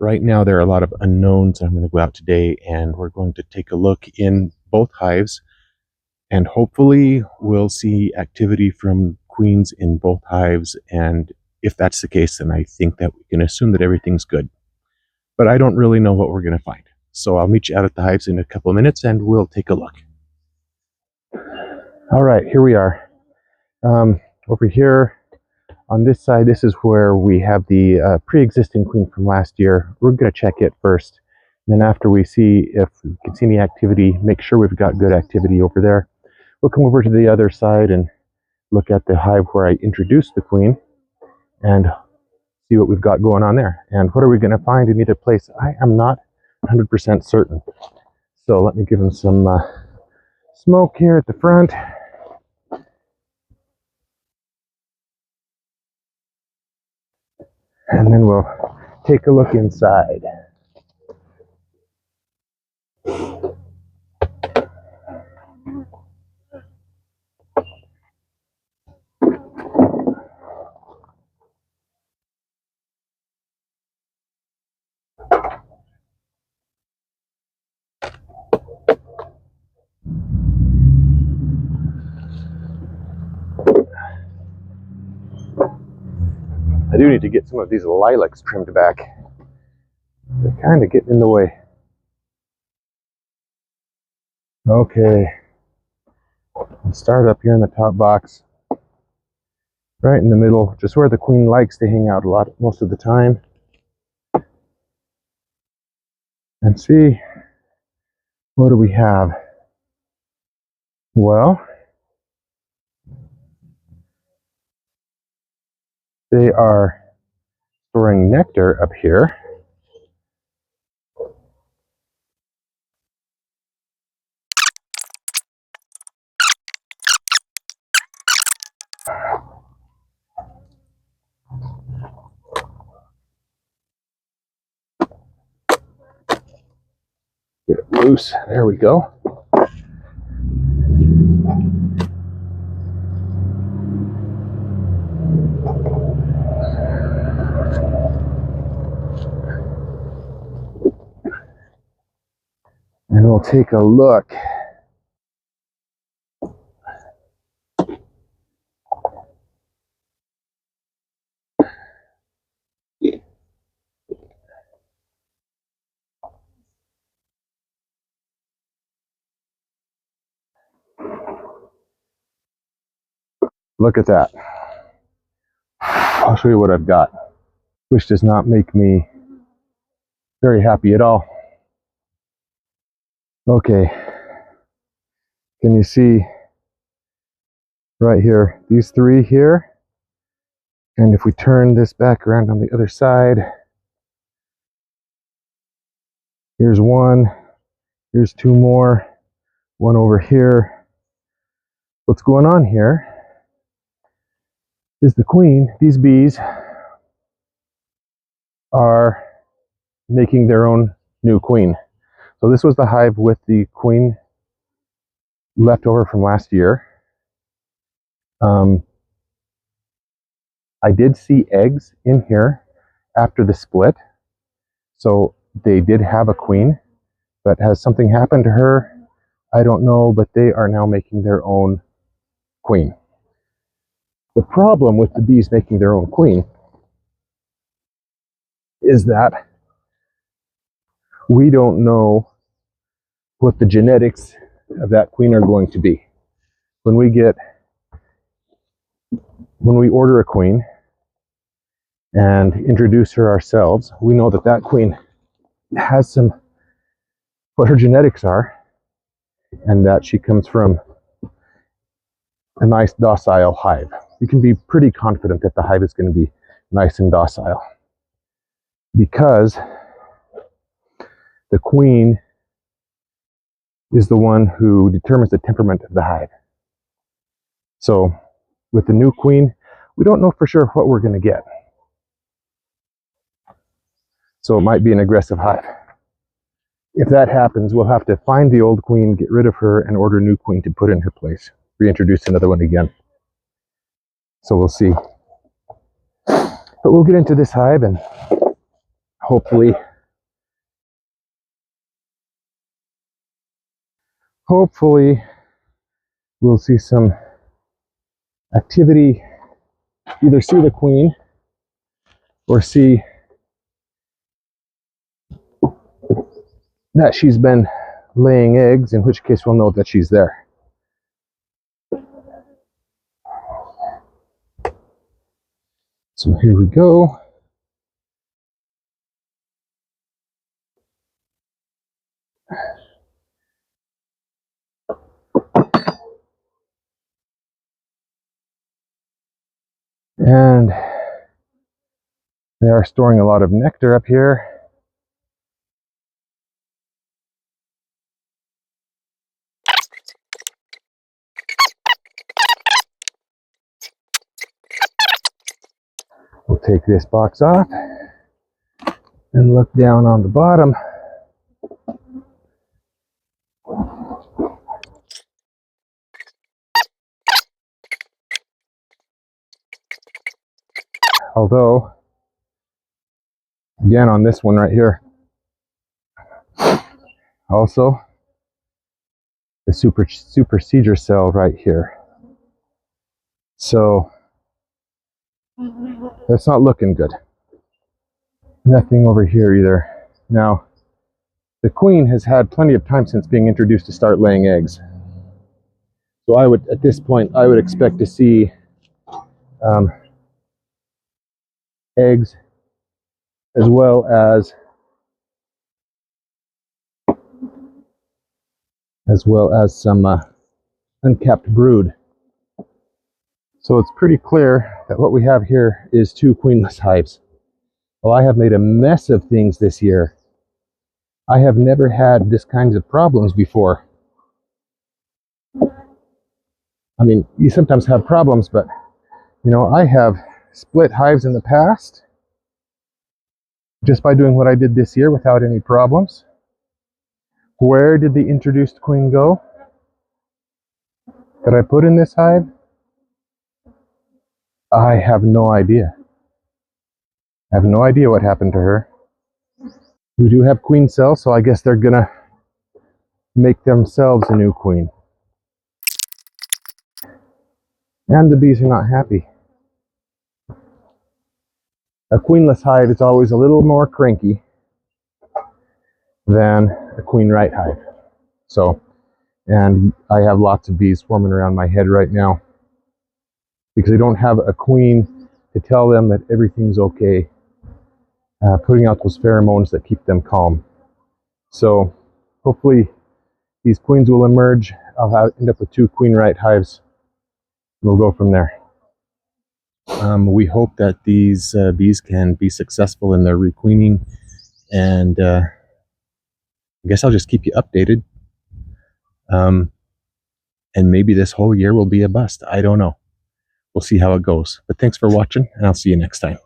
Right now there are a lot of unknowns. I'm going to go out today and we're going to take a look in both hives, and hopefully we'll see activity from queens in both hives. And if that's the case, then I think that we can assume that everything's good. But I don't really know what we're going to find. So I'll meet you out at the hives in a couple of minutes and we'll take a look. All right, here we are. Over here on this side, this is where we have the pre-existing queen from last year. We're going to check it first. And then after we see if we can see any activity, make sure we've got good activity over there, we'll come over to the other side and look at the hive where I introduced the queen and see what we've got going on there. And what are we going to find in either place? I am not 100% certain. So let me give them some smoke here at the front. And then we'll take a look inside. I do need to get some of these lilacs trimmed back. They're kind of getting in the way. Okay, I'll start up here in the top box, right in the middle, just where the queen likes to hang out most of the time. And see, what do we have? Well, they are storing nectar up here. Get it loose. There we go. And we'll take a look. Look at that. I'll show you what I've got, which does not make me very happy at all. Okay, can you see right here, these three here? And if we turn this back around on the other side, here's one, here's two more, one over here. What's going on here is the queen, these bees are making their own new queen. So this was the hive with the queen left over from last year. I did see eggs in here after the split. So they did have a queen, but has something happened to her? I don't know, but they are now making their own queen. The problem with the bees making their own queen is that we don't know what the genetics of that queen are going to be. When we order a queen and introduce her ourselves, we know that that queen has what her genetics are, and that she comes from a nice docile hive. You can be pretty confident that the hive is going to be nice and docile, because the queen is the one who determines the temperament of the hive. So with the new queen, we don't know for sure what we're going to get. So it might be an aggressive hive. If that happens, we'll have to find the old queen, get rid of her, and order a new queen to put in her place. Reintroduce another one again. So we'll see. But we'll get into this hive and hopefully hopefully we'll see some activity, either see the queen or see that she's been laying eggs, in which case we'll know that she's there. So here we go. And they are storing a lot of nectar up here. We'll take this box off and look down on the bottom. Although, again on this one right here, also the supercedure cell right here. So that's not looking good. Nothing over here either. Now, the queen has had plenty of time since being introduced to start laying eggs. So I would, at this point, I would expect to see eggs as well as some uncapped brood. So it's pretty clear that what we have here is two queenless hives. Well, I have made a mess of things this year. I have never had this kinds of problems before. I mean, you sometimes have problems, but you know, I have split hives in the past just by doing what I did this year without any problems. Where did the introduced queen go that I put in this hive? I have no idea. I have no idea what happened to her. We do have queen cells, so I guess they're gonna make themselves a new queen. And the bees are not happy. A queenless hive is always a little more cranky than a queen right hive. So, and I have lots of bees swarming around my head right now because I don't have a queen to tell them that everything's okay, putting out those pheromones that keep them calm. So hopefully these queens will emerge. I'll end up with two queen right hives. We'll go from there. We hope that these bees can be successful in their requeening, and I guess I'll just keep you updated. And maybe this whole year will be a bust. I don't know. We'll see how it goes. But thanks for watching, and I'll see you next time.